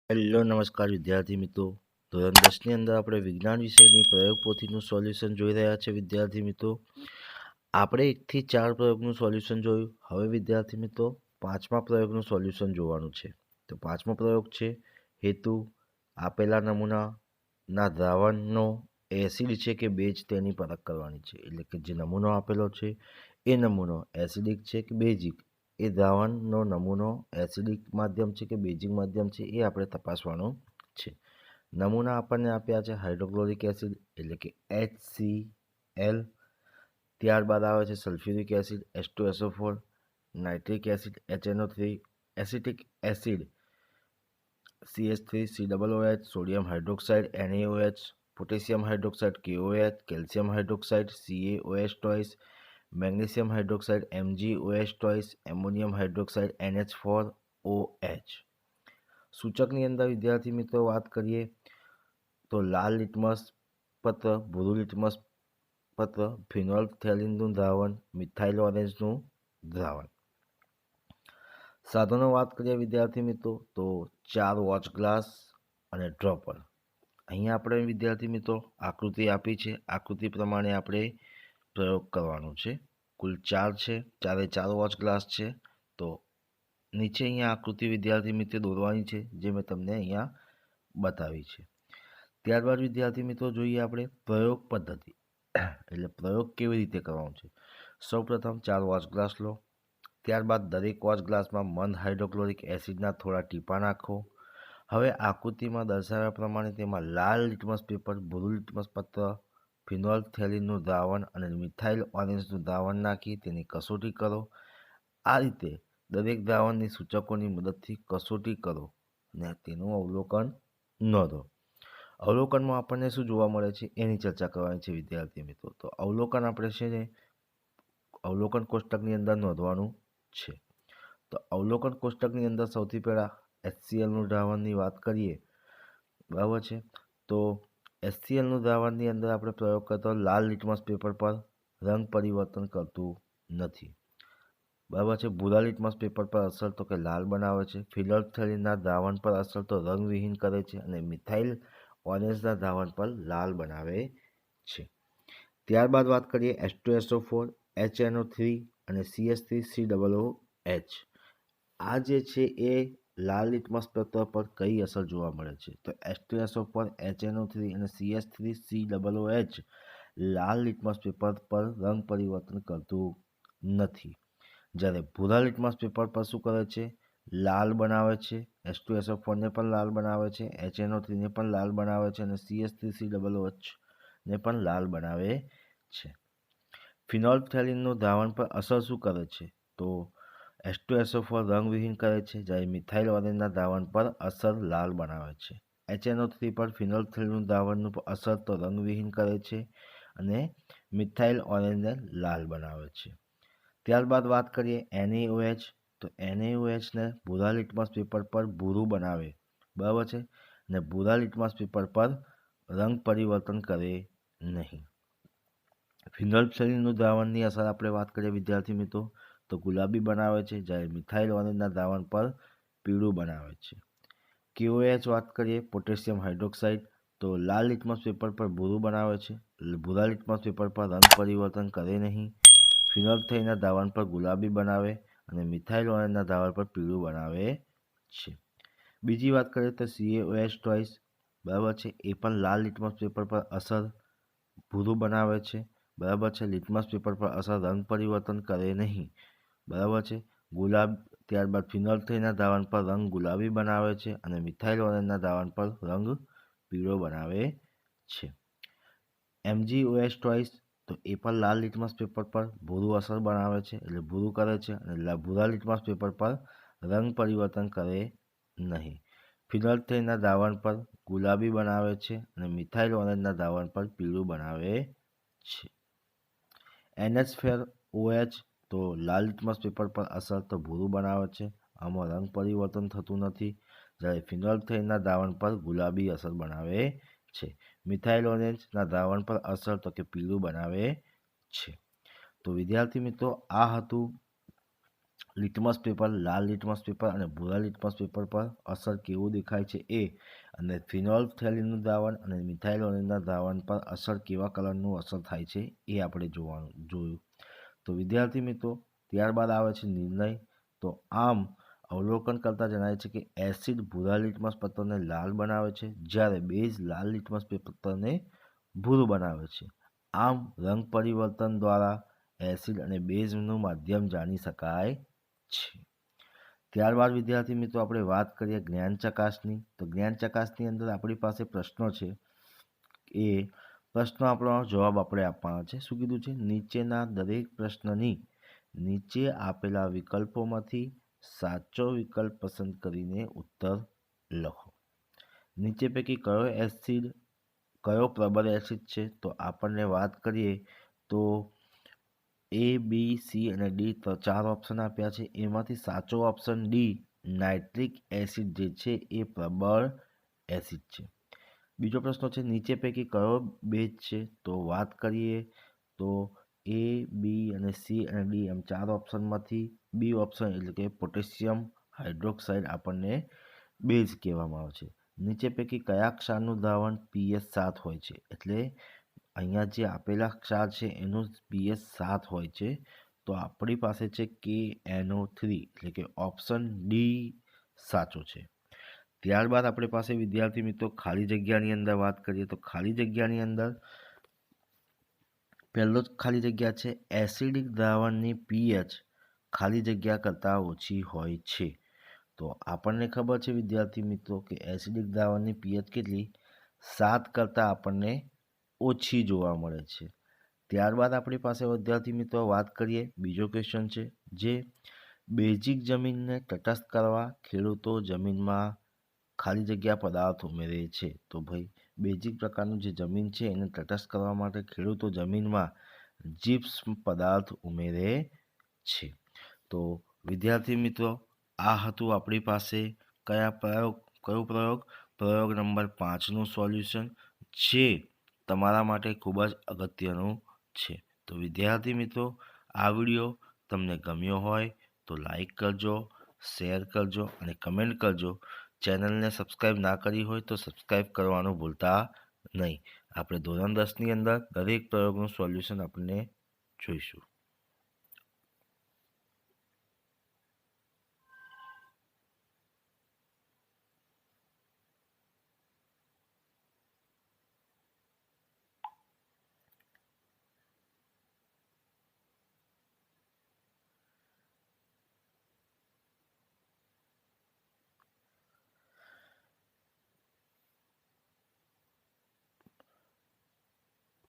Hello નમસ્કાર વિદ્યાર્થી મિત્રો. ધોરણ 10ની અંદર આપણે વિજ્ઞાન વિષયની પ્રયોગ પોથીનું સોલ્યુશન જોઈ રહ્યા છે વિદ્યાર્થી મિત્રો. આપણે 1થી 4 પ્રયોગનું સોલ્યુશન જોયું. હવે વિદ્યાર્થી મિત્રો 5મા પ્રયોગનું સોલ્યુશન જોવાનું છે. તો 5મો પ્રયોગ છે હેતુ. આપેલા નમૂનાના દ્રાવણનો એસિડ છે કે બેઝ તેની પરખ કરવાની છે. એટલે કે જે નમૂનો આપેલો છે એ નમૂનો એસિડિક છે કે બેઝિક, એ દ્રાવણનો નમૂનો એસિડિક માધ્યમ છે કે બેઝિક માધ્યમ છે એ આપણે તપાસવાનું છે. નમૂના આપણને આપ્યા છે હાઇડ્રોક્લોરિક એસિડ એટલે કે HCl, ત્યારબાદ આવે છે sulphuric acid H2SO4, nitric acid HNO3, acetic acid CH3COOH, sodium hydroxide NaOH, potassium hydroxide KOH, calcium hydroxide CaOH, magnesium hydroxide MgOH, ammonium hydroxide NH4OH. સૂચકની અંદર વિદ્યાર્થી મિત્રો વાત કરીએ તો લાલ લિટમસ પત્ર, ભૂરું લિટમસ પત્ર, ફિનોલ્ફથેલિનનું દ્રાવણ, મિથાઇલ ઓરેન્જનું દ્રાવણ. સાધનો વાત કરીએ વિદ્યાર્થી મિત્રો તો 4 વોચ ગ્લાસ અને ડ્રોપર. અહીંયા આપણે વિદ્યાર્થી મિત્રો આકૃતિ આપી છે. આકૃતિ પ્રમાણે આપણે પ્રયોગ કરવાનો છે. કુલ 4 છે, 4 વોચ ગ્લાસ છે. તો નીચે અહીંયા આકૃતિ વિદ્યાર્થી મિત્રો દોરવાની છે જે મેં તમને અહીંયા બતાવી છે. ત્યારબાદ વિદ્યાર્થી મિત્રો જોઈએ આપણે પ્રયોગ પદ્ધતિ. એટલે પ્રયોગ કેવી રીતે કરવાનો છે. સૌપ્રથમ 4 વોચ ગ્લાસ લો. ત્યારબાદ દરેક વોચ ગ્લાસમાં મંદ હાઇડ્રોક્લોરિક એસિડના થોડા ટીપા નાખો. હવે આકૃતિમાં દર્શાવ્યા પ્રમાણે તેમાં લાલ લિટમસ પેપર, ભૂરું લિટમસ પત્ર, ફિનોલ્ફથેલિનનું દ્રાવણ અને મિથાઇલ ઓરેન્જનું દ્રાવણ નાખી તેની કસોટી કરો. આ રીતે દરેક દ્રાવણની સૂચકોની મદદથી કસોટી કરો અને તેનું અવલોકન નોંધો. અવલોકનમાં આપણને શું જોવા મળે છે એની ચર્ચા કરવાની છે વિદ્યાર્થી મિત્રો. તો અવલોકન આપણે છે ને અવલોકન કોષ્ટકની અંદર નોંધવાનું છે. તો અવલોકન કોષ્ટકની અંદર સૌથી પહેલાં HClનું દ્રાવણની વાત કરીએ, બરાબર છે. તો HClનું દ્રાવણની અંદર આપણે પ્રયોગ કરતો લાલ લિટમસ પેપર પર રંગ પરિવર્તન કરતું નથી, બરાબર છે. ભૂરા લિટમસ પેપર પર અસર તો કે લાલ બનાવે છે. ફિનોલ્ફથેલિનના દ્રાવણ પર અસર તો રંગવિહીન કરે છે અને મિથાઇલ ઓરેન્જના દ્રાવણ પર લાલ બનાવે છે. ત્યારબાદ વાત કરીએ H2SO4, HNO3 અને CH3COOH. આ જે છે એ લાલ લિટમસ પેપર પર કઈ અસર જોવા મળે છે. તો H2SO4, HNO3 અને CH3COOH લાલ લિટમસ પેપર પર રંગ પરિવર્તન કરતું નથી. જ્યારે ભૂરા લિટમસ પેપર પર શું કરે છે, લાલ બનાવે છે. H2SO4ને પણ લાલ બનાવે છે, HNO3ને પણ લાલ બનાવે છે અને CH3COOH ને પણ લાલ બનાવે છે. ફિનોલ્ફથેલિનનું દ્રાવણ પર અસર શું કરે છે, તો H2SO4 રંગવિહીન કરે છે, જ્યારે મિથાઇલ ઓરેન્જના દ્રાવણ પર અસર લાલ બનાવે છે. HNO3 પર ફિનોલ્ફથેલિનનું દ્રાવણનું અસર તો રંગવિહીન કરે છે અને મિથાઇલ ઓરેન્જને લાલ બનાવે છે. ત્યારબાદ વાત કરીએ NaOH. તો NaOHને ભૂરા લિટમસ પેપર પર ભૂરું બનાવે, બરાબર છે, અને ભૂરા લિટમસ પેપર પર રંગ પરિવર્તન કરે નહીં. ફિનોલ્ફથેલિનનું દ્રાવણની અસર આપણે વાત કરીએ વિદ્યાર્થી મિત્રો તો ગુલાબી બનાવે છે, જ્યારે મિથાઇલ ઓરેન્જના દ્રાવણ પર પીળું બનાવે છે. KOH વાત કરીએ પોટેશિયમ હાઇડ્રોક્સાઇડ. તો લાલ લિટમસ પેપર પર ભૂરું બનાવે છે, ભૂરા લિટમસ પેપર પર રંગ પરિવર્તન કરે નહીં. ફિનોલ્ફથેલિનના દ્રાવણ પર ગુલાબી બનાવે અને મિથાઇલ ઓરેન્જના દ્રાવણ પર પીળું બનાવે છે. બીજી વાત કરીએ તો CaOH, બરાબર છે, એ પણ લાલ લિટમસ પેપર પર અસર ભૂરું બનાવે છે, બરાબર છે. લિટમસ પેપર પર અસર રંગ પરિવર્તન કરે નહીં, બરાબર છે. ત્યારબાદ ફિનોલ્ફથેલિનના દ્રાવણ પર રંગ ગુલાબી બનાવે છે અને મિથાઇલ ઓરેન્જના દ્રાવણ પર રંગ પીળો બનાવે છે. MgOH તો એ પણ લાલ લિટમસ પેપર પર ભૂરું અસર બનાવે છે, એટલે ભૂરું કરે છે અને ભૂરા લિટમસ પેપર પર રંગ પરિવર્તન કરે નહીં. ફિનોલ્ફથેલિનના દ્રાવણ પર ગુલાબી બનાવે છે અને મિથાઇલ ઓરેન્જના દ્રાવણ પર પીળું બનાવે છે. NH4OH તો લાલ લિટમસ પેપર પર અસર તો ભૂરું બનાવે છે, આમાં રંગ પરિવર્તન થતું નથી, જ્યારે ફિનોલ્ફથેલિનના દ્રાવણ પર ગુલાબી અસર બનાવે છે. મિથાઇલ ઓરેન્જના દ્રાવણ પર અસર તો કે પીળું બનાવે છે. તો વિદ્યાર્થી મિત્રો આ હતું લિટમસ પેપર, લાલ લિટમસ પેપર અને ભૂરા લિટમસ પેપર પર અસર કેવું દેખાય છે એ, અને ફિનોલ્ફથેલિનનું દ્રાવણ અને મિથાઇલોનિનના દ્રાવણ પર અસર કેવા કલરનું અસર થાય છે એ આપણે જોયું. તો વિદ્યાર્થી મિત્રો ત્યારબાદ આવે છે નિર્ણય. તો આમ અવલોકન કરતાં જણાય છે કે એસિડ ભૂરા લિટમસ પત્રને લાલ બનાવે છે, જ્યારે બેઝ લાલ લિટમસ પત્રને ભૂરું બનાવે છે. આમ રંગ પરિવર્તન દ્વારા એસિડ અને બેઝનું માધ્યમ જાણી શકાય છે. ત્યારબાદ વિદ્યાર્થી મિત્રો આપણે વાત કરીએ જ્ઞાન ચકાસણી. તો જ્ઞાન ચકાસણી અંદર આપણી પાસે પ્રશ્નો છે. એ પ્રશ્નો આપણો જવાબ આપણે આપવાનો છે. શું કીધું છે? નીચેના દરેક પ્રશ્નની નીચે આપેલા વિકલ્પોમાંથી સાચો વિકલ્પ પસંદ કરીને ઉત્તર લખો. નીચે પૈકી કયો પ્રબળ એસિડ છે? તો આપણને વાત કરીએ તો A, B, C અને D તો 4 ઓપ્શન આપ્યા છે. એમાંથી સાચો ઓપ્શન ડી નાઇટ્રિક એસિડ જે છે એ પ્રબળ એસિડ છે. બીજો પ્રશ્ન છે નીચે પૈકી કયો બેઝ છે? તો વાત કરીએ તો A, B અને C અને D એમ 4 ઓપ્શનમાંથી બી ઓપ્શન એટલે કે પોટેશિયમ હાઇડ્રોક્સાઇડ આપણને બેઝ કહેવામાં આવે છે. નીચે પૈકી કયા ક્ષારનું દ્રાવણ pH 7 હોય છે? એટલે અહીંયા જે આપેલા ક્ષાર છે એનું pH 7 હોય છે. તો આપણી પાસે છે KNO3 એટલે કે ઓપ્શન ડી સાચો છે. ત્યારબાદ આપણી પાસે વિદ્યાર્થી મિત્રો ખાલી જગ્યાની અંદર વાત કરીએ તો ખાલી જગ્યાની અંદર પહેલો જ ખાલી જગ્યા છે એસિડિક દ્રાવણની pH ખાલી જગ્યા કરતાં ઓછી હોય છે. તો આપણને ખબર છે વિદ્યાર્થી મિત્રો કે એસિડિક દ્રાવણની pH કેટલી? 7 કરતાં આપણને ઓછી જોવા મળે છે. ત્યારબાદ આપણી પાસે વિદ્યાર્થી મિત્રો વાત કરીએ બીજો ક્વેશ્ચન છે જે બેઝિક જમીનને તટસ્થ કરવા ખેડૂતો જમીનમાં ખાલી જગ્યા પદાર્થ ઉમેરે છે. તો ભાઈ બેઝિક પ્રકારનું જે જમીન છે એને તટસ્થ કરવા માટે ખેડૂતો જમીનમાં જીપ્સમ પદાર્થ ઉમેરે છે. તો વિદ્યાર્થી મિત્રો આ હતું આપણી પાસે કયો પ્રયોગ નંબર 5નું સોલ્યુશન જે તમારા માટે ખૂબ જ અગત્યનું છે. તો વિદ્યાર્થી મિત્રો આ વિડીયો તમને ગમ્યો હોય તો લાઈક કરજો, શેર કરજો અને કમેન્ટ કરજો. ચેનલને સબસ્ક્રાઈબ ના કરી હોય તો સબસ્ક્રાઈબ કરવાનું ભૂલતા નહીં. આપણે ધોરણ 10ની અંદર દરેક પ્રયોગનું સોલ્યુશન આપણે જોઈશું.